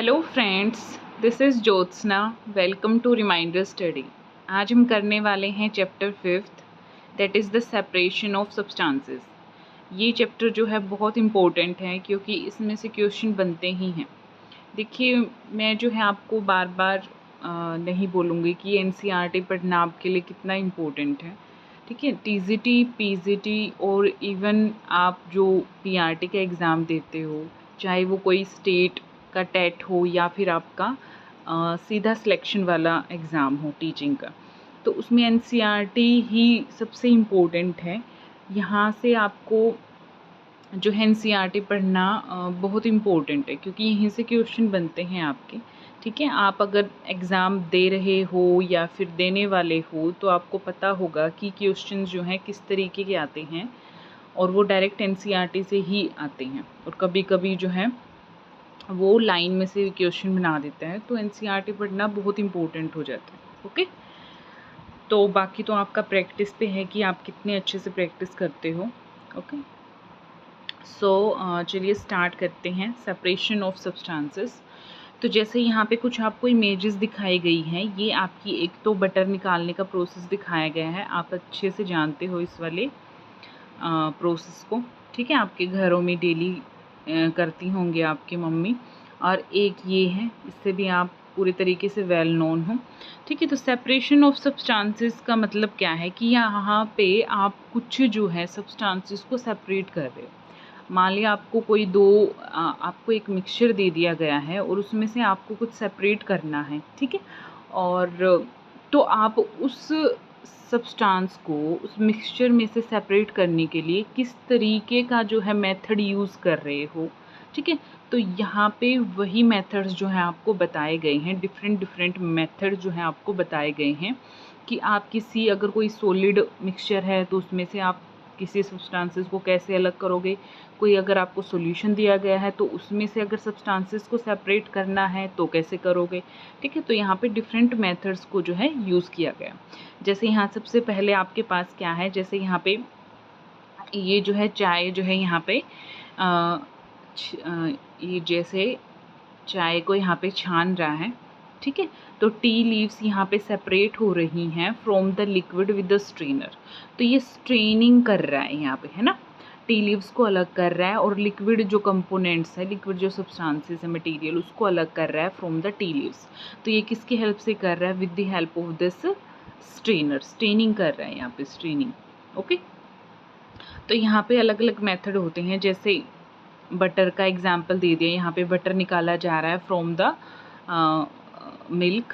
Hello friends, this is Jyotsna. Welcome to reminder study. आज हम करने वाले हैं chapter 5th, that is the separation of substances. ये चैप्टर जो है बहुत इम्पोर्टेंट है क्योंकि इसमें से क्वेश्चन बनते ही हैं। देखिए, मैं जो है आपको बार बार नहीं बोलूँगी कि एनसीईआरटी पढ़ना आपके लिए कितना इम्पोर्टेंट है। ठीक है, टीजीटी, पीजीटी और इवन आप जो पीआरटी का एग्ज़ाम देते हो, चाहे वो कोई स्टेट का टेट हो या फिर आपका सीधा सिलेक्शन वाला एग्ज़ाम हो टीचिंग का, तो उसमें एनसीईआरटी ही सबसे इम्पोर्टेंट है। यहाँ से आपको जो है एनसीईआरटी पढ़ना बहुत इम्पोर्टेंट है क्योंकि यहीं से क्वेश्चन बनते हैं आपके। ठीक है, आप अगर एग्ज़ाम दे रहे हो या फिर देने वाले हो तो आपको पता होगा कि क्वेश्चन जो हैं किस तरीके के आते हैं और वो डायरेक्ट एनसीईआरटी से ही आते हैं और कभी कभी जो है वो लाइन में से क्वेश्चन बना देता है। तो एनसीईआरटी पढ़ना बहुत इम्पोर्टेंट हो जाता है। ओके, तो बाकी तो आपका प्रैक्टिस पे है कि आप कितने अच्छे से प्रैक्टिस करते हो। ओके, सो चलिए स्टार्ट करते हैं। Separation of substances. तो जैसे यहाँ पे कुछ आपको इमेजेस दिखाई गई हैं, ये आपकी एक तो बटर निकालने का प्रोसेस दिखाया गया है। आप अच्छे से जानते हो इस वाले प्रोसेस को। ठीक है, आपके घरों में डेली करती होंगे आपकी मम्मी। और एक ये है, इससे भी आप पूरे तरीके से वेल नोन हो। ठीक है, तो सेपरेशन ऑफ सब्सटेंसेस का मतलब क्या है कि यहाँ पे आप कुछ जो है सब्सटेंसेस को सेपरेट कर रहे हो। मान लिया आपको कोई आपको एक मिक्सचर दे दिया गया है और उसमें से आपको कुछ सेपरेट करना है। ठीक है, और तो आप उस सब्सटेंस को उस मिक्सचर में से सेपरेट करने के लिए किस तरीके का जो है मेथड यूज़ कर रहे हो। ठीक है, तो यहाँ पे वही मेथड्स जो हैं आपको बताए गए हैं। डिफरेंट मेथड जो हैं आपको बताए गए हैं कि आप किसी अगर कोई सॉलिड मिक्सचर है तो उसमें से आप किसी सब्सटेंसेस को कैसे अलग करोगे। कोई अगर आपको सॉल्यूशन दिया गया है तो उसमें से अगर सब्सटेंसेस को सेपरेट करना है तो कैसे करोगे। ठीक है, तो यहाँ पे डिफरेंट मेथड्स को जो है यूज़ किया गया। जैसे यहाँ सबसे पहले आपके पास क्या है, जैसे यहाँ पे ये जो है चाय जो है यहाँ पे ये जैसे चाय को यहाँ पे छान रहा है। ठीक है, तो टी लीव्स यहाँ पे सेपरेट हो रही हैं from the liquid with the strainer. तो ये स्ट्रेनिंग कर रहा है यहाँ पे, है ना। टी लीव्स को अलग कर रहा है और लिक्विड जो कंपोनेंट्स है, लिक्विड जो सब्सटेंसेस है, मटेरियल, उसको अलग कर रहा है फ्रॉम द टी लीव्स। तो ये किसकी हेल्प से कर रहा है? With the help of this strainer. Straining कर रहा है यहाँ पे, स्ट्रेनिंग। ओके, तो यहाँ पे अलग अलग मेथड होते हैं। जैसे बटर का एग्जाम्पल दे दिया, यहाँ पे बटर निकाला जा रहा है फ्रॉम द मिल्क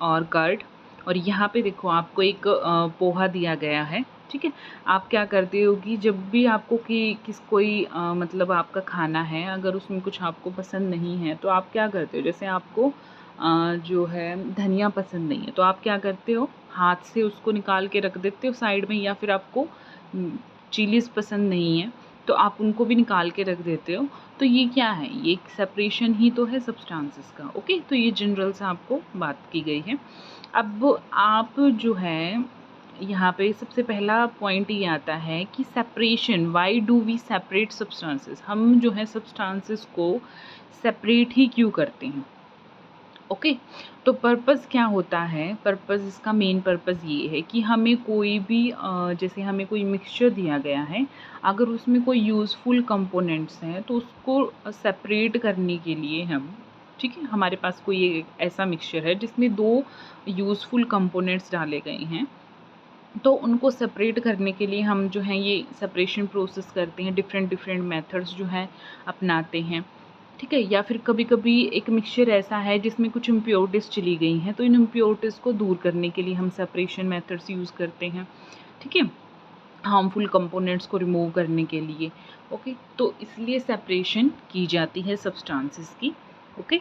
और कर्ड। और यहाँ पे देखो आपको एक पोहा दिया गया है। ठीक है, आप क्या करते हो कि जब भी आपको कोई मतलब आपका खाना है, अगर उसमें कुछ आपको पसंद नहीं है तो आप क्या करते हो, जैसे आपको जो है धनिया पसंद नहीं है तो आप क्या करते हो, हाथ से उसको निकाल के रख देते हो साइड में। या फिर आपको चिलीज़ पसंद नहीं है तो आप उनको भी निकाल के रख देते हो। तो ये क्या है? ये एक सेपरेशन ही तो है सब्सटेंसेस का। ओके, तो ये जनरल से आपको बात की गई है। अब आप जो है यहाँ पे सबसे पहला पॉइंट ये आता है कि separation, why do we separate substances. हम जो है सब्सटेंसेस को सेपरेट ही क्यों करते हैं। ओके, तो पर्पस क्या होता है? पर्पस, इसका मेन पर्पस ये है कि हमें कोई भी जैसे हमें कोई मिक्सचर दिया गया है, अगर उसमें कोई यूज़फुल कंपोनेंट्स हैं तो उसको सेपरेट करने के लिए हम, ठीक है, हमारे पास कोई एक ऐसा मिक्सचर है जिसमें 2 यूज़फुल कंपोनेंट्स डाले गए हैं, तो उनको सेपरेट करने के लिए हम जो है ये सेपरेशन प्रोसेस करते हैं। डिफरेंट मेथड्स जो हैं अपनाते हैं। ठीक है, या फिर कभी कभी एक मिक्सचर ऐसा है जिसमें कुछ इम्प्योरिटीज़ चली गई हैं, तो इन इम्प्योरिटीज़ को दूर करने के लिए हम सेपरेशन मेथड्स यूज़ करते हैं। ठीक है, हार्मफुल कंपोनेंट्स को रिमूव करने के लिए। ओके, तो इसलिए सेपरेशन की जाती है सब्सटेंसेस की। ओके,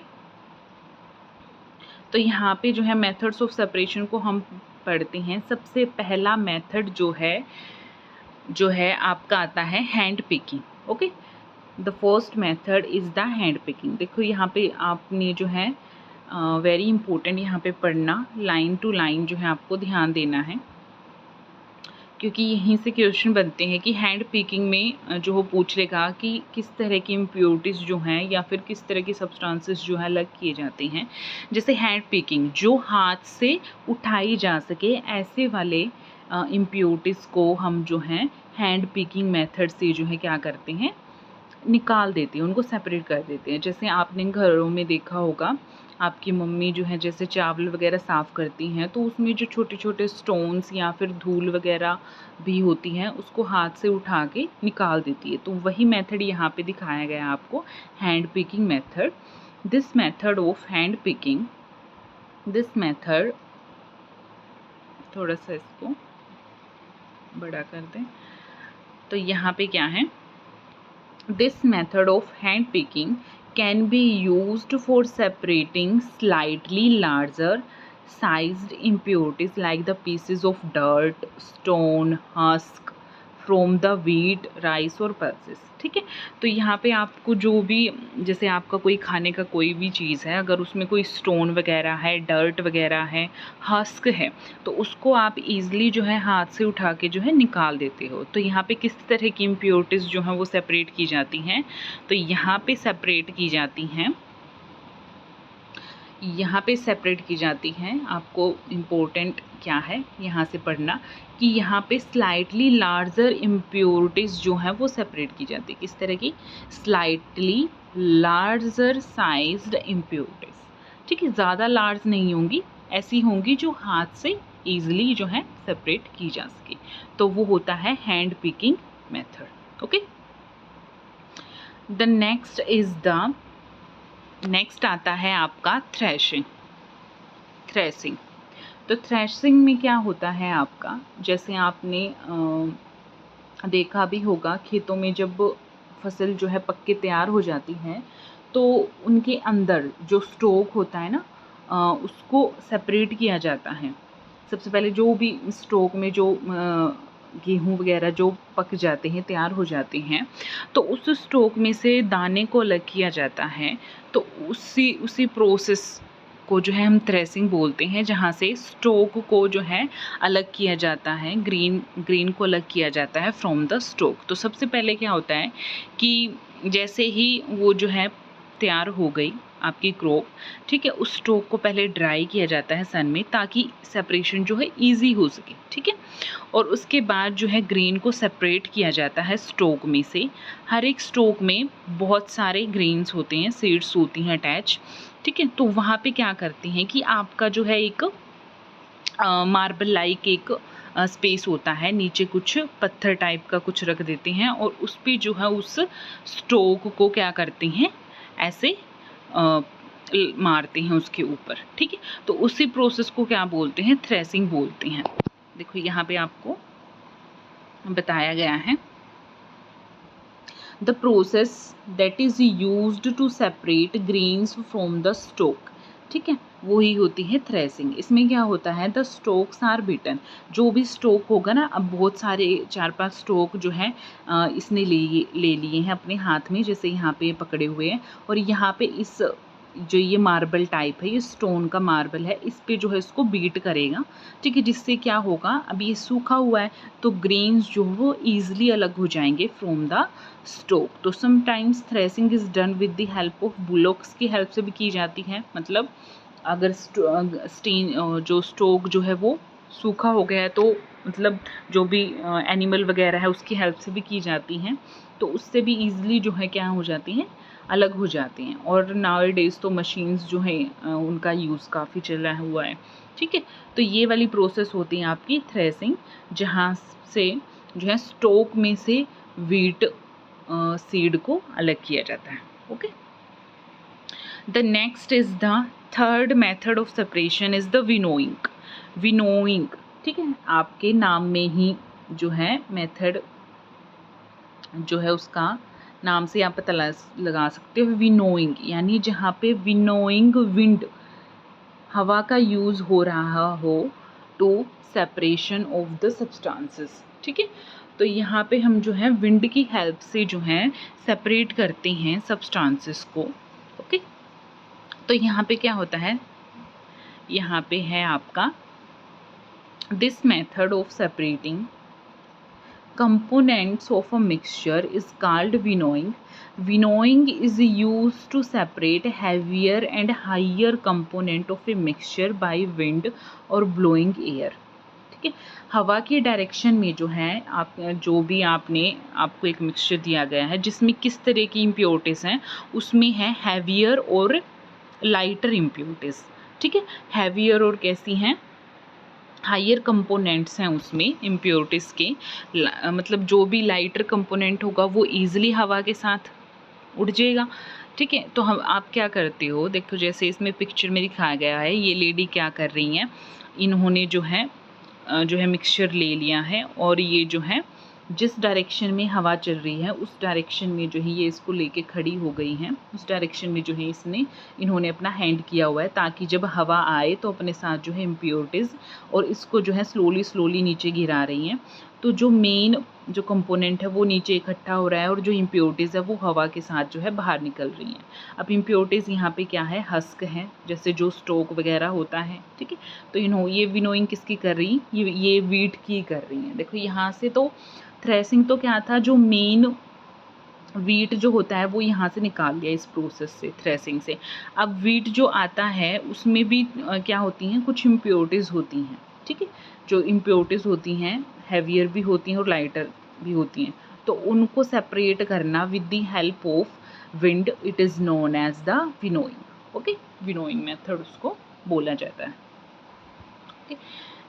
तो यहाँ पे जो है मेथड्स ऑफ सेपरेशन को हम पढ़ते हैं। सबसे पहला मेथड जो है आपका आता है hand picking. Okay, the first method is the hand picking. देखो यहाँ पे आपने जो है वेरी इंपॉर्टेंट यहाँ पे पढ़ना, लाइन टू लाइन जो है आपको ध्यान देना है क्योंकि यहीं से क्वेश्चन बनते हैं कि हैंड पिकिंग में जो वो पूछ लेगा कि किस तरह की इम्प्योरिटीज़ जो हैं या फिर किस तरह की सब्सटेंसेस जो है अलग किए जाते हैं। जैसे हैंड पिकिंग जो हाथ से उठाई जा सके, ऐसे वाले इम्प्योरिटीज़ को हम जो हैं हैंड पिकिंग मेथड से जो है क्या करते हैं, निकाल देते हैं, उनको सेपरेट कर देते हैं। जैसे आपने घरों में देखा होगा, आपकी मम्मी जो है जैसे चावल वगैरह साफ़ करती हैं तो उसमें जो छोटे-छोटे स्टोन्स या फिर धूल वगैरह भी होती हैं उसको हाथ से उठा के निकाल देती है। तो वही मेथड यहाँ पे दिखाया गया है आपको, hand picking method. This method of hand picking, this method, थोड़ा-सा इसको बड़ा कर दें। तो यहाँ पे क्या है, this method of hand picking can be used for separating slightly larger sized impurities like the pieces of dirt, stone, husk from the wheat, rice और pulses। ठीक है, तो यहाँ पे आपको जो भी, जैसे आपका कोई खाने का कोई भी चीज़ है, अगर उसमें कोई स्टोन वगैरह है, डर्ट वगैरह है, हस्क है, तो उसको आप ईज़िली जो है हाथ से उठा के जो है निकाल देते हो। तो यहाँ पे किस तरह की इम्प्योरिटीज़ जो हैं वो सेपरेट की जाती हैं, तो यहाँ पे सेपरेट की जाती हैं, यहाँ पे सेपरेट की जाती हैं। आपको इम्पोर्टेंट क्या है यहाँ से पढ़ना कि यहाँ पे स्लाइटली लार्जर इम्प्योरिटीज़ जो हैं वो सेपरेट की जाती है। किस तरह की? Slightly larger sized impurities. ठीक है, ज़्यादा लार्ज नहीं होंगी, ऐसी होंगी जो हाथ से ईजिली जो है सेपरेट की जा सके। तो वो होता है hand picking method. Okay, the next आता है आपका थ्रेशिंग। तो थ्रेशिंग में क्या होता है आपका, जैसे आपने देखा भी होगा खेतों में जब फसल जो है पक के तैयार हो जाती है तो उनके अंदर जो स्टोक होता है ना, उसको सेपरेट किया जाता है। सबसे पहले जो भी स्टोक में जो गेहूँ वगैरह जो पक जाते हैं, तैयार हो जाते हैं, तो उस स्टोक में से दाने को अलग किया जाता है। तो उसी प्रोसेस को जो है हम थ्रेसिंग बोलते हैं, जहाँ से स्टोक को जो है अलग किया जाता है, ग्रीन को अलग किया जाता है फ्रॉम द स्टोक। तो सबसे पहले क्या होता है कि जैसे ही वो जो है तैयार हो गई आपकी क्रॉप, ठीक है, उस स्टोक को पहले ड्राई किया जाता है सन में, ताकि सेपरेशन जो है ईजी हो सके। ठीक है, और उसके बाद जो है ग्रेन को सेपरेट किया जाता है स्टोक में से। हर एक स्टोक में बहुत सारे ग्रेन्स होते हैं, सीड्स होती हैं अटैच। ठीक है, तो वहाँ पे क्या करते हैं कि आपका जो है एक मार्बल लाइक एक स्पेस होता है, नीचे कुछ पत्थर टाइप का कुछ रख देते हैं और उस पे जो है उस स्टोक को क्या करते हैं, ऐसे मारते हैं उसके ऊपर। ठीक है, तो उसी प्रोसेस को क्या बोलते हैं, थ्रेसिंग बोलते हैं। देखो यहाँ पे आपको बताया गया है, the process that is used to separate grains from the stalk. ठीक है, वही होती है थ्रेसिंग। इसमें क्या होता है, द स्टोक्स आर बिटन। जो भी स्टोक होगा ना, अब बहुत सारे 4-5 स्टोक जो है इसने ले लिए हैं अपने हाथ में, जैसे यहाँ पे पकड़े हुए हैं, और यहाँ पे इस जो ये मार्बल टाइप है, ये स्टोन का मार्बल है, इस पे जो है इसको बीट करेगा। ठीक है, जिससे क्या होगा, अब ये सूखा हुआ है तो ग्रेन्स जो वो ईजिली अलग हो जाएंगे फ्रॉम द स्टोक। तो sometimes threshing is done with the help of bullocks की हेल्प से भी की जाती है। मतलब अगर जो स्टोक जो है वो सूखा हो गया है तो मतलब जो भी एनिमल वगैरह है उसकी हेल्प से भी की जाती हैं, तो उससे भी ईजिली जो है क्या हो जाती हैं, अलग हो जाते हैं। और नाउ डेज तो मशीन्स जो हैं उनका यूज़ काफ़ी चला हुआ है। ठीक है, तो ये वाली प्रोसेस होती है आपकी थ्रेसिंग, जहाँ से जो है स्टोक में से वीट सीड को अलग किया जाता है। Okay, the next is the third method of separation is the winnowing. ठीक है, आपके नाम में ही जो है मेथड जो है उसका नाम से आप पता लगा सकते हो, विनोइंग, यानी जहाँ पे विनोइंग विंड, हवा का यूज़ हो रहा हो to separation of the substances. ठीक है, तो यहाँ पे हम जो है विंड की हेल्प से जो है सेपरेट करते हैं सब्सटेंसेस को। ओके, तो यहाँ पे क्या होता है, यहाँ पे है आपका this method of separating components of a mixture is called winnowing. Winnowing is used to separate heavier and higher component of a mixture by wind or blowing air. ठीक है, हवा की डायरेक्शन में जो है आप जो भी आपको एक मिक्सचर दिया गया है जिसमें किस तरह की इम्प्योरिटीज़ हैं, उसमें है हैवियर और लाइटर इम्प्योरिटीज़. ठीक है, हैवियर और कैसी हैं, हायर कंपोनेंट्स हैं उसमें इम्प्योरिटीज़ के. मतलब जो भी लाइटर कंपोनेंट होगा वो ईजिली हवा के साथ उड़ जाएगा. ठीक है, तो हम आप क्या करते हो, देखो जैसे इसमें पिक्चर में दिखाया गया है, ये लेडी क्या कर रही हैं, इन्होंने जो है मिक्सचर ले लिया है और ये जो है जिस डायरेक्शन में हवा चल रही है उस डायरेक्शन में जो है ये इसको लेके खड़ी हो गई हैं. उस डायरेक्शन में जो है इन्होंने अपना हैंड किया हुआ है ताकि जब हवा आए तो अपने साथ जो है इम्प्योरिटीज़ और इसको जो है स्लोली नीचे गिरा रही हैं. तो जो मेन जो कंपोनेंट है वो नीचे इकट्ठा हो रहा है और जो इम्प्योरिटीज़ है वो हवा के साथ जो है बाहर निकल रही हैं. अब इम्प्योरिटीज़ यहाँ पे क्या है, हस्क है, जैसे जो स्टोक वगैरह होता है. ठीक है, तो ये विनोइंग किसकी कर रही, ये वीट की कर रही हैं. देखो यहाँ से तो थ्रेसिंग तो क्या था, जो मेन वीट जो होता है वो यहाँ से निकाल लिया इस प्रोसेस से, थ्रेसिंग से. अब वीट जो आता है उसमें भी क्या होती हैं, कुछ इम्प्योरिटीज़ होती हैं. ठीक है, जो इम्प्योरिटीज़ होती हैं हैवियर भी होती हैं और लाइटर भी होती हैं. तो उनको सेपरेट करना with the help of wind, it is known as the winnowing. Okay, winnowing method उसको बोला जाता है. ओके,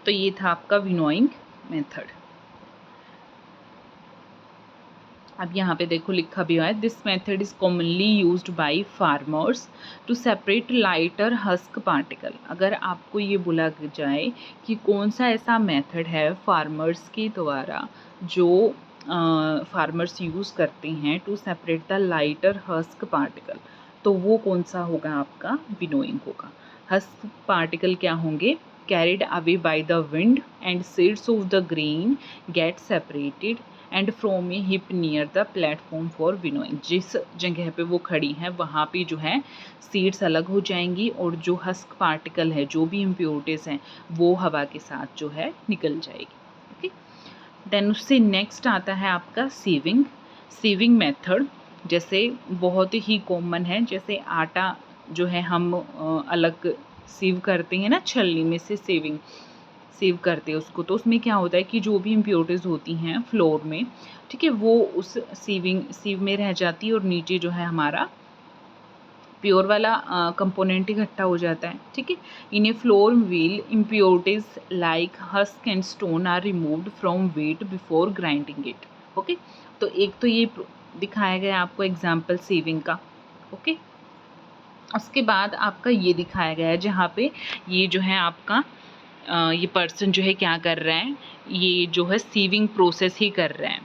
तो ये था आपका विनोइंग मेथड. अब यहाँ पे देखो लिखा भी हुआ है, this method is commonly used by farmers to separate lighter husk particle. अगर आपको ये बोला जाए कि कौन सा ऐसा मेथड है फार्मर्स के द्वारा जो फार्मर्स यूज़ करते हैं to separate the lighter husk particle, तो वो कौन सा होगा, आपका विनोइंग होगा. हस्क पार्टिकल क्या होंगे, carried away by the wind and seeds of the grain get separated and from a heap near the platform for winnowing. जिस जगह पे वो खड़ी हैं वहाँ पे जो है सीड्स अलग हो जाएंगी और जो हस्क पार्टिकल है, जो भी इम्प्योरिटीज़ हैं, वो हवा के साथ जो है निकल जाएगी. ओके, देन उससे नेक्स्ट आता है आपका सीविंग मेथड. जैसे बहुत ही कॉमन है, जैसे आटा जो है हम अलग सीव करते हैं ना, छलनी में से सीव करते हैं उसको. तो उसमें क्या होता है कि जो भी इम्प्योरिटीज़ होती हैं फ्लोर में, ठीक है, वो उस सीव में रह जाती है और नीचे जो है हमारा प्योर वाला कंपोनेंट इकट्ठा हो जाता है. ठीक है, in a flour wheel impurities like husk and stone are removed from wheat before grinding it. Okay, तो एक तो ये दिखाया गया आपको एग्जाम्पल सीविंग का. ओके, उसके बाद आपका ये दिखाया गया है जहाँ पे ये जो है आपका ये पर्सन जो है क्या कर रहा है, ये जो है सीविंग प्रोसेस ही कर रहा है.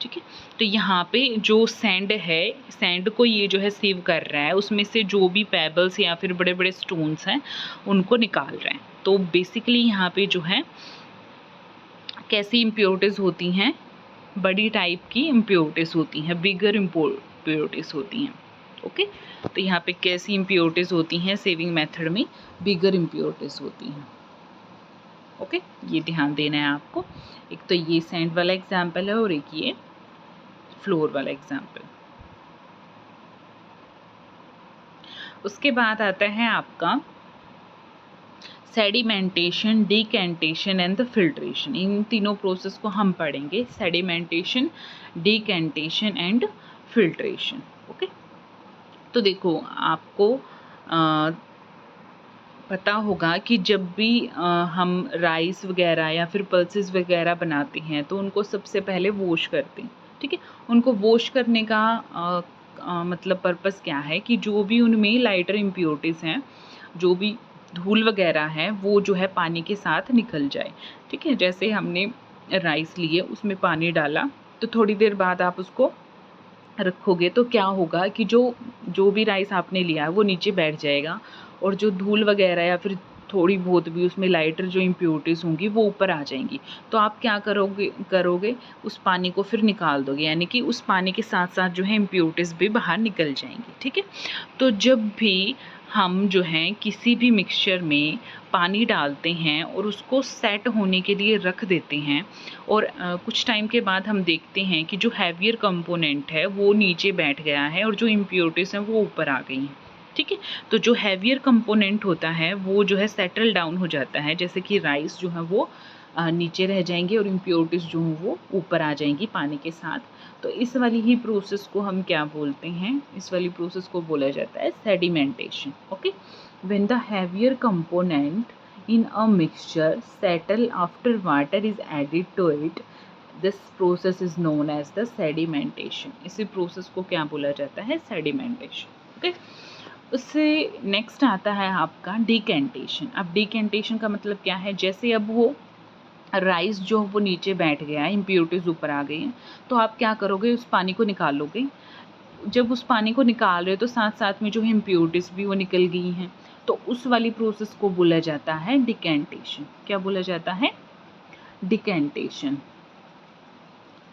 ठीक है, तो यहाँ पे जो सैंड है, सैंड को ये जो है सीव कर रहा है, उसमें से जो भी पेबल्स या फिर बड़े बड़े स्टोन्स हैं उनको निकाल रहे हैं. तो बेसिकली यहाँ पे जो है कैसी इम्प्योरिटीज़ होती हैं, बड़ी टाइप की इम्प्योरिटीज़ होती हैं, बिगर इम्प्योरिटीज़ होती हैं. ओके, तो यहाँ पे कैसी इम्प्योरिटीज़ होती हैं सेविंग मेथड में, बिगर इम्प्योरिटीज़ होती हैं. ओके, ये ध्यान देना है आपको. एक तो ये सैंड वाला एग्जाम्पल है और एक ये फ्लोर वाला एग्जाम्पल. उसके बाद आता है आपका sedimentation, decantation and the filtration. इन तीनों प्रोसेस को हम पढ़ेंगे, sedimentation, decantation and filtration. Okay, तो देखो आपको पता होगा कि जब भी हम राइस वगैरह या फिर पल्सेस वगैरह बनाते हैं तो उनको सबसे पहले वॉश करते हैं. ठीक है, उनको वॉश करने का मतलब पर्पस क्या है कि जो भी उनमें लाइटर इम्प्योरिटीज़ हैं, जो भी धूल वगैरह है, वो जो है पानी के साथ निकल जाए. ठीक है, जैसे हमने राइस लिए, उसमें पानी डाला, तो थोड़ी देर बाद आप उसको रखोगे तो क्या होगा कि जो भी राइस आपने लिया है वो नीचे बैठ जाएगा और जो धूल वगैरह या फिर थोड़ी बहुत भी उसमें लाइटर जो इम्प्योरिटीज़ होंगी वो ऊपर आ जाएंगी. तो आप क्या करोगे उस पानी को फिर निकाल दोगे, यानी कि उस पानी के साथ साथ जो है इम्प्योरिटीज़ भी बाहर निकल जाएंगी. ठीक है, तो जब भी हम जो हैं किसी भी मिक्सचर में पानी डालते हैं और उसको सेट होने के लिए रख देते हैं और कुछ टाइम के बाद हम देखते हैं कि जो हैवियर कंपोनेंट है वो नीचे बैठ गया है और जो इम्प्योरिटीज़ हैं वो ऊपर आ गई हैं, ठीक है। तो जो हैवियर कंपोनेंट होता है वो जो है सेटल डाउन हो जाता है, जैसे कि राइस जो है वो नीचे रह जाएंगे और इम्प्योरिटीज़ जो हैं वो ऊपर आ जाएंगी पानी के साथ। तो इस वाली ही प्रोसेस को हम क्या बोलते हैं, इस वाली प्रोसेस को बोला जाता है sedimentation. Okay, when the heavier component in a mixture settle after water is added to it, this process is known as the sedimentation। इसी प्रोसेस को क्या बोला जाता है, सेडिमेंटेशन। ओके, उससे नेक्स्ट आता है आपका डिकेंटेशन। अब डिकेंटेशन का मतलब क्या है, जैसे अब वो राइस जो वो नीचे बैठ गया है, इम्प्योरिटीज ऊपर आ गई हैं, तो आप क्या करोगे, उस पानी को निकालोगे। जब उस पानी को निकाल रहे हो तो साथ साथ में जो है इम्प्योरिटीज भी वो निकल गई हैं, तो उस वाली प्रोसेस को बोला जाता है डिकेंटेशन। क्या बोला जाता है, डिकेंटेशन।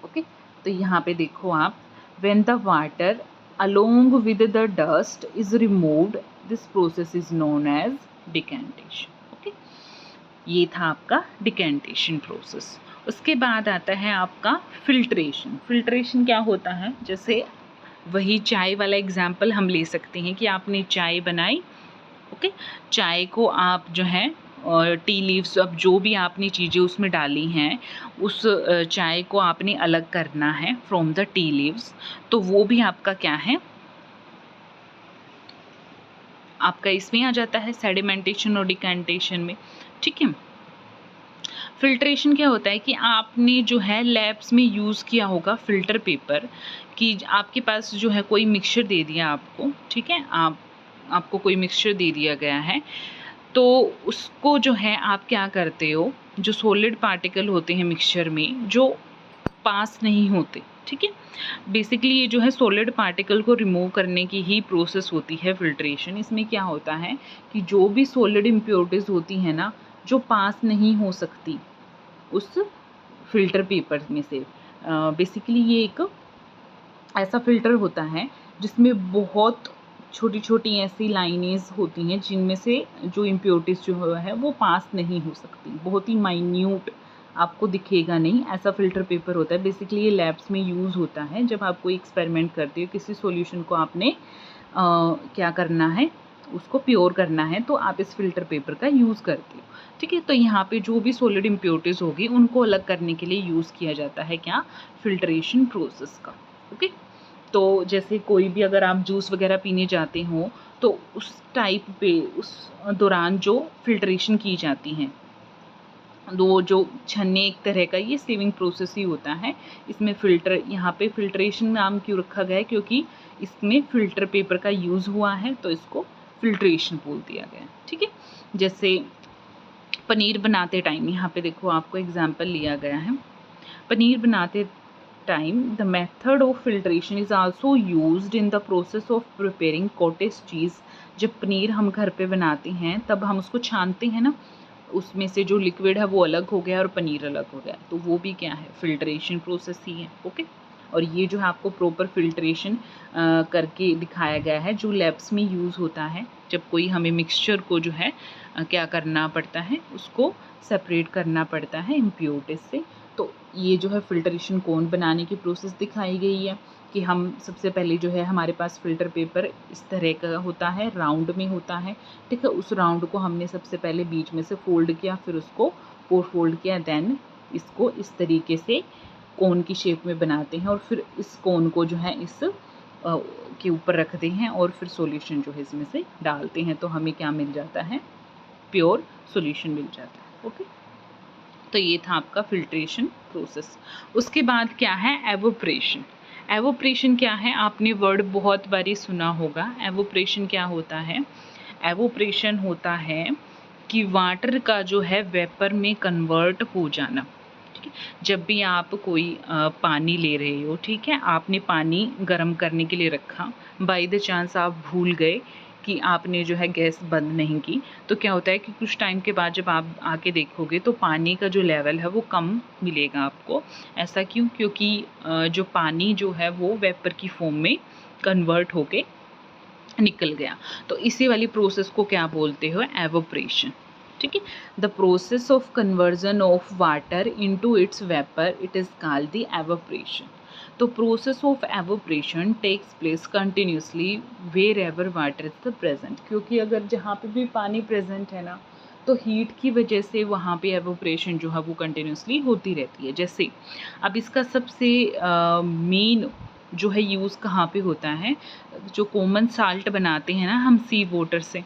ओके, तो यहाँ पे देखो आप, when the water along with the dust is removed, this process is known as decantation. Okay, ये था आपका डिकेंटेशन प्रोसेस। उसके बाद आता है आपका फिल्ट्रेशन। फिल्ट्रेशन क्या होता है, जैसे वही चाय वाला एग्जाम्पल हम ले सकते हैं कि आपने चाय बनाई। ओके, चाय को आप जो है टी लीव्स, अब जो भी आपने चीज़ें उसमें डाली हैं, उस चाय को आपने अलग करना है फ्रॉम द टी लीव्स, तो वो भी आपका क्या है, आपका इसमें आ जाता है सेडिमेंटेशन और डिकेंटेशन में, ठीक है। फिल्ट्रेशन क्या होता है कि आपने जो है लैब्स में यूज़ किया होगा फिल्टर पेपर, कि आपके पास जो है कोई मिक्सचर दे दिया आपको, ठीक है, आपको कोई मिक्सचर दे दिया गया है, तो उसको जो है आप क्या करते हो, जो सॉलिड पार्टिकल होते हैं मिक्सचर में जो पास नहीं होते, ठीक है, बेसिकली ये जो है सॉलिड पार्टिकल को रिमूव करने की ही प्रोसेस होती है फिल्ट्रेशन। इसमें क्या होता है कि जो भी सॉलिड इम्प्योरिटीज़ होती हैं ना, जो पास नहीं हो सकती उस फिल्टर पेपर में से, बेसिकली ये एक ऐसा फिल्टर होता है जिसमें बहुत छोटी छोटी ऐसी लाइनें होती हैं जिनमें से जो इम्प्योरिटीज़ जो है वो पास नहीं हो सकती, बहुत ही माइन्यूट, आपको दिखेगा नहीं, ऐसा फ़िल्टर पेपर होता है। बेसिकली ये लैब्स में यूज़ होता है जब आप कोई एक्सपेरिमेंट करते हो, किसी सॉल्यूशन को आपने क्या करना है, उसको प्योर करना है, तो आप इस फ़िल्टर पेपर का यूज़ करते हो, ठीक है। तो यहाँ पे जो भी सॉलिड इम्प्योरिटीज़ होगी उनको अलग करने के लिए यूज़ किया जाता है क्या, फिल्ट्रेशन प्रोसेस का। ओके, तो जैसे कोई भी अगर आप जूस वगैरह पीने जाते हो तो उस टाइप पे उस दौरान जो फिल्ट्रेशन की जाती हैं, दो जो छन्ने एक तरह का ये सेविंग प्रोसेस ही होता है। इसमें फ़िल्टर, यहाँ पे फिल्ट्रेशन नाम क्यों रखा गया है, क्योंकि इसमें फ़िल्टर पेपर का यूज़ हुआ है तो इसको फिल्ट्रेशन बोल दिया गया है, ठीक है। जैसे पनीर बनाते टाइम, यहाँ पे देखो आपको एग्जाम्पल लिया गया है, पनीर बनाते time the method of filtration is also used in the process of preparing cottage चीज़। जब पनीर हम घर पे बनाते हैं तब हम उसको छानते हैं ना, उसमें से जो लिक्विड है वो अलग हो गया और पनीर अलग हो गया, तो वो भी क्या है, फिल्ट्रेशन प्रोसेस ही है। ओके, और ये जो है आपको प्रॉपर फिल्ट्रेशन करके दिखाया गया है जो लैब्स में यूज़ होता है, जब कोई हमें मिक्सचर को जो है क्या करना पड़ता है, उसको सेपरेट करना पड़ता है इम्प्योरिटीज से। तो ये जो है फ़िल्ट्रेशन कोन बनाने की प्रोसेस दिखाई गई है कि हम सबसे पहले जो है हमारे पास फ़िल्टर पेपर इस तरह का होता है, राउंड में होता है, ठीक है। उस राउंड को हमने सबसे पहले बीच में से फ़ोल्ड किया, फिर उसको 4 फोल्ड किया, देन इसको इस तरीके से कोन की शेप में बनाते हैं और फिर इस कोन को जो है इस के ऊपर रखते हैं और फिर सॉल्यूशन जो है इसमें से डालते हैं, तो हमें क्या मिल जाता है, प्योर सॉल्यूशन मिल जाता है। ओके, तो ये था आपका फिल्ट्रेशन प्रोसेस। उसके बाद क्या है, एवोपरेशन। एवोपरेशन क्या है, आपने वर्ड बहुत बारी सुना होगा। एवोपरेशन क्या होता है, एवोपरेशन होता है कि वाटर का जो है वेपर में कन्वर्ट हो जाना, ठीक है। जब भी आप कोई पानी ले रहे हो, ठीक है, आपने पानी गर्म करने के लिए रखा, बाय द चांस आप भूल गए कि आपने जो है गैस बंद नहीं की, तो क्या होता है कि कुछ टाइम के बाद जब आप आके देखोगे तो पानी का जो लेवल है वो कम मिलेगा आपको। ऐसा क्यों, क्योंकि जो पानी जो है वो वेपर की फॉर्म में कन्वर्ट होके निकल गया। तो इसी वाली प्रोसेस को क्या बोलते हो? एवोपरेशन। ठीक है, the process of conversion of water into its vapour it is called the evaporation. तो process of evaporation takes place continuously wherever water is the present, क्योंकि अगर जहाँ पे भी पानी प्रेजेंट है ना, तो हीट की वजह से वहाँ पे एवोपरेशन जो है वो कंटिन्यूसली होती रहती है। जैसे अब इसका सबसे मेन जो है यूज़ कहाँ पे होता है? जो कॉमन साल्ट बनाते हैं ना हम सी वाटर से,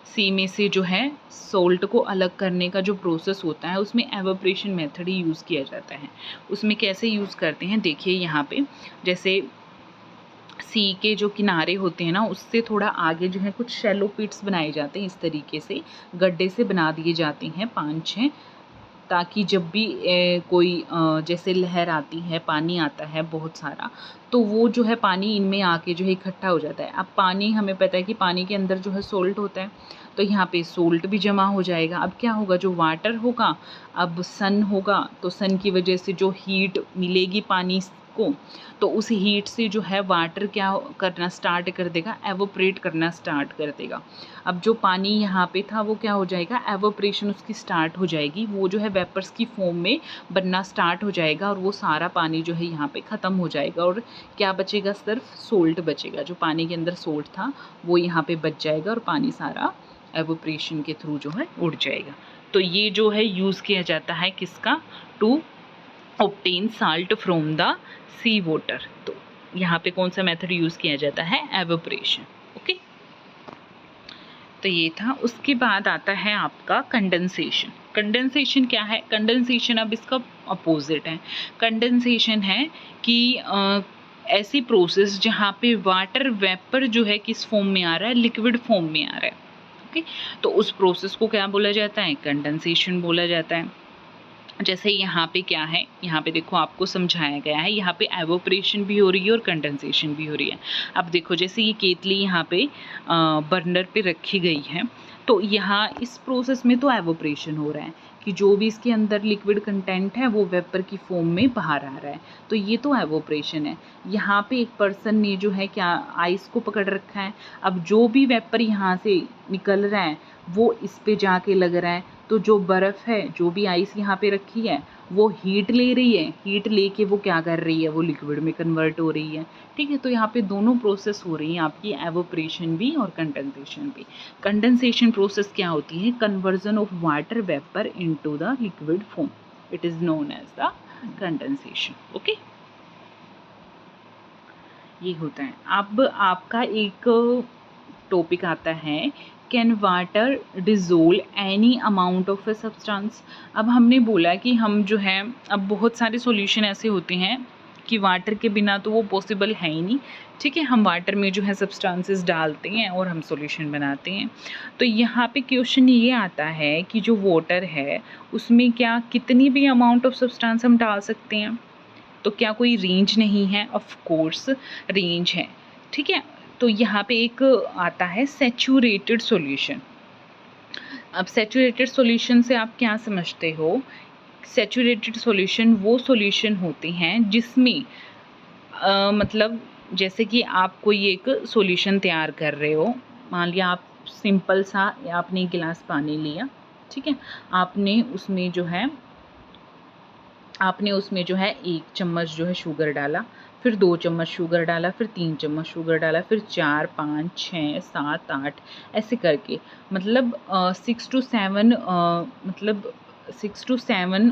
सी में से जो है सॉल्ट को अलग करने का जो प्रोसेस होता है उसमें एवोपरेशन मेथड ही यूज़ किया जाता है। उसमें कैसे यूज़ करते हैं देखिए यहाँ पे, जैसे सी के जो किनारे होते हैं ना उससे थोड़ा आगे जो है कुछ शैलो पिट्स बनाए जाते हैं, इस तरीके से गड्ढे से बना दिए जाते हैं 5-6, ताकि जब भी कोई जैसे लहर आती है, पानी आता है बहुत सारा, तो वो जो है पानी इनमें आके जो है इकट्ठा हो जाता है। अब पानी हमें पता है कि पानी के अंदर जो है सोल्ट होता है, तो यहाँ पे सोल्ट भी जमा हो जाएगा। अब क्या होगा, जो वाटर होगा, अब सन होगा, तो सन की वजह से जो हीट मिलेगी पानी को, तो उस हीट से जो है वाटर क्या करना स्टार्ट कर देगा? एवोपरेट करना स्टार्ट कर देगा। अब जो पानी यहाँ पे था वो क्या हो जाएगा? एवोपरेशन उसकी स्टार्ट हो जाएगी, वो जो है वेपर्स की फॉर्म में बनना स्टार्ट हो जाएगा, और वो सारा पानी जो है यहाँ पे ख़त्म हो जाएगा, और क्या बचेगा? सिर्फ सोल्ट बचेगा। जो पानी के अंदर सोल्ट था वो यहाँ पे बच जाएगा, और पानी सारा एवोपरेशन के थ्रू जो है उड़ जाएगा। तो ये जो है यूज़ किया जाता है किसका? To obtain salt from the sea water. तो यहाँ पे कौन सा मेथड यूज़ किया जाता है? एवोपरेशन। ओके, तो ये था। उसके बाद आता है आपका कंडेंसेशन। कंडेंसेशन क्या है? कंडेंसेशन अब इसका अपोजिट है। कंडेंसेशन है कि ऐसी प्रोसेस जहाँ पे वाटर वेपर जो है किस फॉर्म में आ रहा है? लिक्विड फॉर्म में आ रहा है। ओके, तो उस प्रोसेस को क्या बोला जाता है? कंडेंसेशन बोला जाता है। जैसे यहाँ पे क्या है, यहाँ पे देखो आपको समझाया गया है, यहाँ पे एवोपरेशन भी हो रही है और कंडेंसेशन भी हो रही है। अब देखो जैसे ये केतली यहाँ पे बर्नर पे रखी गई है, तो यहाँ इस प्रोसेस में तो एवोपरेशन हो रहा है कि जो भी इसके अंदर लिक्विड कंटेंट है वो वेपर की फॉर्म में बाहर आ रहा है, तो ये तो एवोपरेशन है। यहाँ पे एक पर्सन ने जो है क्या आइस को पकड़ रखा है, अब जो भी वेपर यहाँ से निकल रहा है वो इस पे जाके लग रहा है, तो जो बर्फ़ है, जो भी आइस यहाँ पे रखी है, वो हीट ले रही है, हीट लेके वो क्या कर रही है? वो लिक्विड में कन्वर्ट हो रही है। ठीक है, तो यहाँ पे दोनों प्रोसेस हो रही हैं आपकी, एवोपरेशन भी और कंडेंसेशन भी। कंडेंसेशन प्रोसेस क्या होती है? Conversion of water vapour into the liquid form, it is known as the condensation. Okay, ये होता है। अब आपका एक टॉपिक आता है, can water dissolve any amount of a substance. अब हमने बोला कि हम जो है, अब बहुत सारे सॉल्यूशन ऐसे होते हैं कि वाटर के बिना तो वो पॉसिबल है ही नहीं। ठीक है, हम वाटर में जो है सब्सटेंसेस डालते हैं और हम सॉल्यूशन बनाते हैं। तो यहाँ पे क्वेश्चन ये आता है कि जो वाटर है उसमें क्या कितनी भी अमाउंट ऑफ सब्सटेंस हम डाल सकते हैं? तो क्या कोई रेंज नहीं है? ऑफ कोर्स रेंज है। ठीक है, तो यहाँ पे एक आता है सैचुरेटेड सॉल्यूशन। अब सैचुरेटेड सॉल्यूशन से आप क्या समझते हो? सैचुरेटेड सॉल्यूशन वो सॉल्यूशन होते हैं जिसमें मतलब जैसे कि आप कोई एक सॉल्यूशन तैयार कर रहे हो, मान लिया आप सिंपल सा आपने एक गिलास पानी लिया, ठीक है, आपने उसमें जो है 1 चम्मच जो है शुगर डाला, फिर 2 चम्मच शुगर डाला, फिर 3 चम्मच शुगर डाला, फिर 4, 5, 6, 7, 8 ऐसे करके, मतलब 6 to 7 मतलब 6 to 7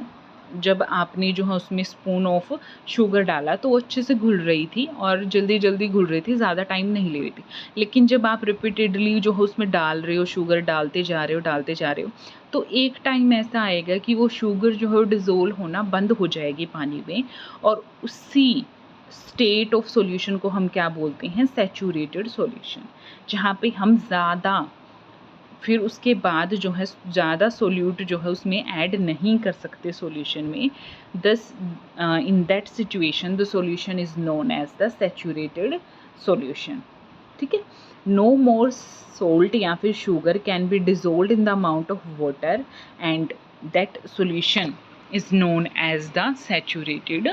जब आपने जो है उसमें स्पून ऑफ शुगर डाला तो वो अच्छे से घुल रही थी और जल्दी जल्दी घुल रही थी, ज़्यादा टाइम नहीं ले रही थी। लेकिन जब आप रिपीटेडली जो है उसमें डाल रहे हो, शुगर डालते जा रहे हो, तो एक टाइम ऐसा आएगा कि वो शुगर जो है डिज़ोल्व होना बंद हो जाएगी पानी में, और उसी स्टेट ऑफ सॉल्यूशन को हम क्या बोलते हैं? सैचुरेटेड सॉल्यूशन, जहाँ पे हम फिर उसके बाद जो है ज़्यादा सोल्यूट जो है उसमें ऐड नहीं कर सकते सॉल्यूशन में। Thus in that situation the solution is known as the saturated solution. ठीक है, नो मोर सोल्ट या फिर sugar can be dissolved in the amount of water and that solution is known as the saturated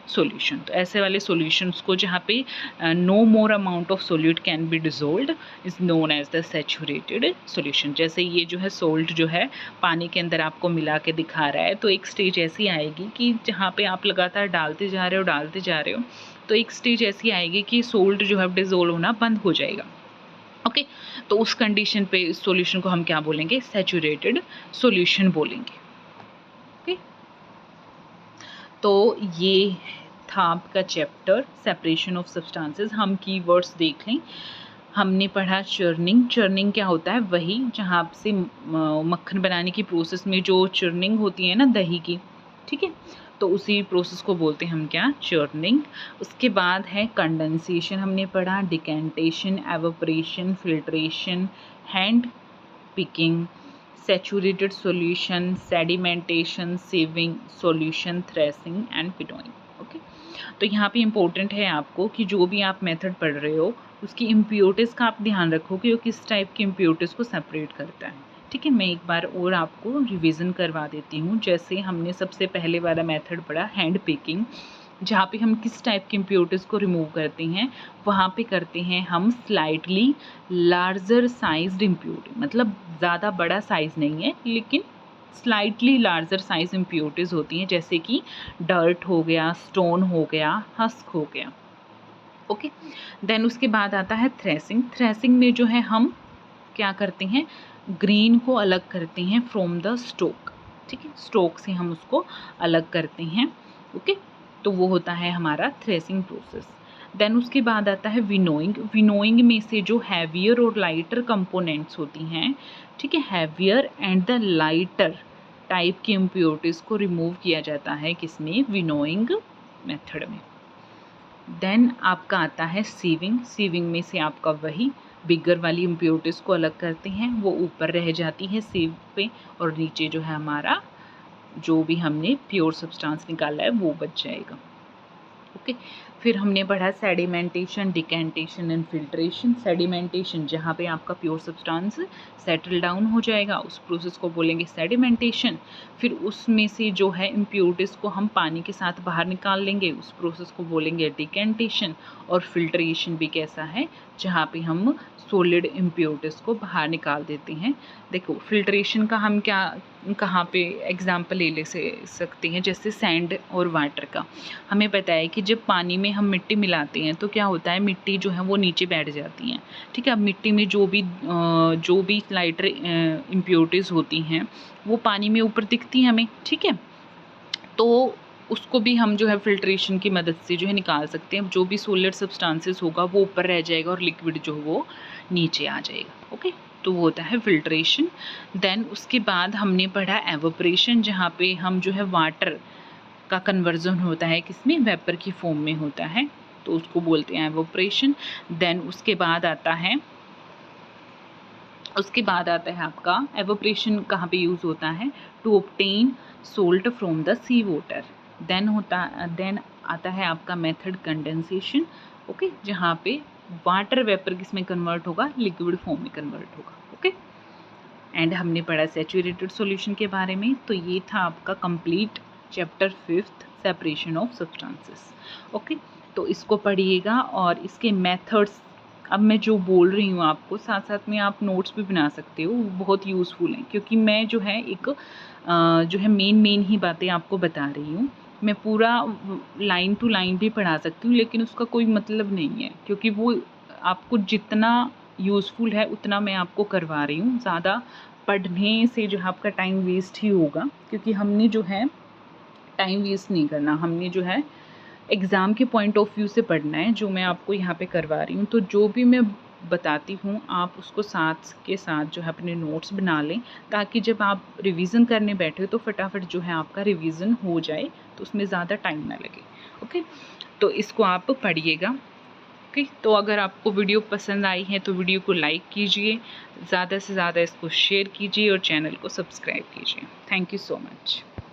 solution. तो ऐसे वाले solutions को जहाँ पे no more amount of solute can be dissolved is known as the saturated solution. जैसे ये जो है सोल्ट जो है पानी के अंदर आपको मिला के दिखा रहा है, तो एक स्टेज ऐसी आएगी कि जहाँ पे आप लगातार डालते जा रहे हो तो एक स्टेज ऐसी आएगी कि सोल्ट जो है डिसोल्व होना बंद हो जाएगा। ओके, तो उस कंडीशन पे इस सॉल्यूशन को हम क्या बोलेंगे, सैचुरेटेड सॉल्यूशन बोलेंगे। ओके, तो ये था आपका चैप्टर सेपरेशन ऑफ सब्सटेंसेस। हम कीवर्ड्स देख लें। हमने पढ़ा चर्निंग। चर्निंग क्या होता है, वही जहाँ से मक्खन बनाने की प्रोसेस में जो चर्निंग होती है ना दही की, ठीक है, तो उसी प्रोसेस को बोलते हैं हम क्या, चर्निंग। उसके बाद है कंडेंसेशन हमने पढ़ा, decantation, evaporation, filtration, hand picking, saturated solution, sedimentation, sieving solution, threshing and winnowing. Okay, तो यहाँ पे इम्पोर्टेंट है आपको कि जो भी आप मेथड पढ़ रहे हो उसकी इम्प्योरिटीज़ का आप ध्यान रखो कि वो किस टाइप की इम्प्योरिटीज़ को सेपरेट करता है। ठीक है, मैं एक बार और आपको रिवीजन करवा देती हूँ। जैसे हमने सबसे पहले वाला मेथड पढ़ा हैंड पिकिंग, जहाँ पे हम किस टाइप की इम्प्योरिटीज़ को रिमूव करते हैं, वहाँ पे करते हैं हम स्लाइटली लार्जर साइज्ड इम्प्योरिटी, मतलब ज़्यादा बड़ा साइज़ नहीं है लेकिन स्लाइटली लार्जर साइज इम्प्योरिटीज़ होती हैं, जैसे कि डर्ट हो गया, स्टोन हो गया, हस्क हो गया। ओके, देन उसके बाद आता है थ्रेसिंग। थ्रेसिंग में जो है हम क्या करते हैं, ग्रेन को अलग करते हैं फ्रॉम द स्टोक। ठीक है, स्टोक से हम उसको अलग करते हैं। ओके, तो वो होता है हमारा थ्रेसिंग प्रोसेस। देन उसके बाद आता है विनोइंग। विनोइंग में से जो हैवियर और लाइटर कंपोनेंट्स होती हैं, ठीक है, heavier and the lighter type की इम्प्योरिटीज़ को रिमूव किया जाता है किसमें, विनोइंग मेथड में। देन आपका आता है सीविंग। सीविंग में से आपका वही बिगर वाली इम्प्योरिटीज़ को अलग करते हैं, वो ऊपर रह जाती है सीव पे, और नीचे जो है हमारा जो भी हमने प्योर सब्सटेंस निकाला है वो बच जाएगा। ओके, फिर हमने पढ़ा sedimentation, decantation and filtration. Sedimentation जहाँ पे आपका प्योर सब्सटेंस सेटल डाउन हो जाएगा, उस प्रोसेस को बोलेंगे सेडिमेंटेशन। फिर उसमें से जो है इम्प्योरिटीज़ को हम पानी के साथ बाहर निकाल लेंगे, उस प्रोसेस को बोलेंगे डिकेंटेशन। और फिल्ट्रेशन भी कैसा है, जहाँ पे हम सॉलिड इम्प्योरिटीज़ को बाहर निकाल देते हैं। देखो फिल्ट्रेशन का हम क्या कहाँ पे एग्जाम्पल ले सकते हैं, जैसे सैंड और वाटर का। हमें पता है कि जब पानी में हम मिट्टी मिलाते हैं तो क्या होता है, मिट्टी जो है वो नीचे बैठ जाती हैं। ठीक है, अब मिट्टी में जो भी लाइटर इम्प्योरिटीज़ होती हैं वो पानी में ऊपर दिखती हैं हमें। ठीक है, तो उसको भी हम जो है फिल्ट्रेशन की मदद से जो है निकाल सकते हैं। जो भी सॉलिड सब्सटेंसेस होगा वो ऊपर रह जाएगा और लिक्विड जो वो नीचे आ जाएगा। ओके, तो वो होता है फिल्ट्रेशन। देन उसके बाद हमने पढ़ा एवोपरेशन, जहाँ पे हम जो है वाटर का कन्वर्जन होता है किसमें, वेपर की फॉर्म में होता है, तो उसको बोलते हैं एवोपरेशन। देन उसके बाद आता है आपका एवोपरेशन कहाँ पे यूज़ होता है, to obtain salt from the sea water. Then आता है आपका मेथड कंडेंसेशन। ओके, जहाँ पे वाटर वेपर किसमें कन्वर्ट होगा, लिक्विड फॉर्म में कन्वर्ट होगा। ओके, एंड हमने पढ़ा सैचुरेटेड सॉल्यूशन के बारे में। तो ये था आपका complete chapter 5th separation of substances. Okay, तो इसको पढ़िएगा और इसके मेथड्स अब मैं जो बोल रही हूँ आपको साथ साथ में आप नोट्स भी बना सकते हो, वो बहुत यूज़फुल हैं, क्योंकि मैं जो है एक जो है मेन ही बातें आपको बता रही हूँ। मैं पूरा लाइन टू लाइन भी पढ़ा सकती हूँ, लेकिन उसका कोई मतलब नहीं है, क्योंकि वो आपको जितना यूज़फुल है उतना मैं आपको करवा रही हूँ। ज़्यादा पढ़ने से जो है आपका टाइम वेस्ट ही होगा, क्योंकि हमने जो है टाइम वेस्ट नहीं करना, हमने जो है एग्ज़ाम के पॉइंट ऑफ व्यू से पढ़ना है, जो मैं आपको यहाँ पे करवा रही हूँ। तो जो भी मैं बताती हूँ आप उसको साथ के साथ जो है अपने नोट्स बना लें, ताकि जब आप रिवीजन करने बैठे तो फटाफट जो है आपका रिवीजन हो जाए, तो उसमें ज़्यादा टाइम ना लगे। ओके, तो इसको आप पढ़िएगा। ओके, तो अगर आपको वीडियो पसंद आई है तो वीडियो को लाइक कीजिए, ज़्यादा से ज़्यादा इसको शेयर कीजिए और चैनल को सब्सक्राइब कीजिए। Thank you so much.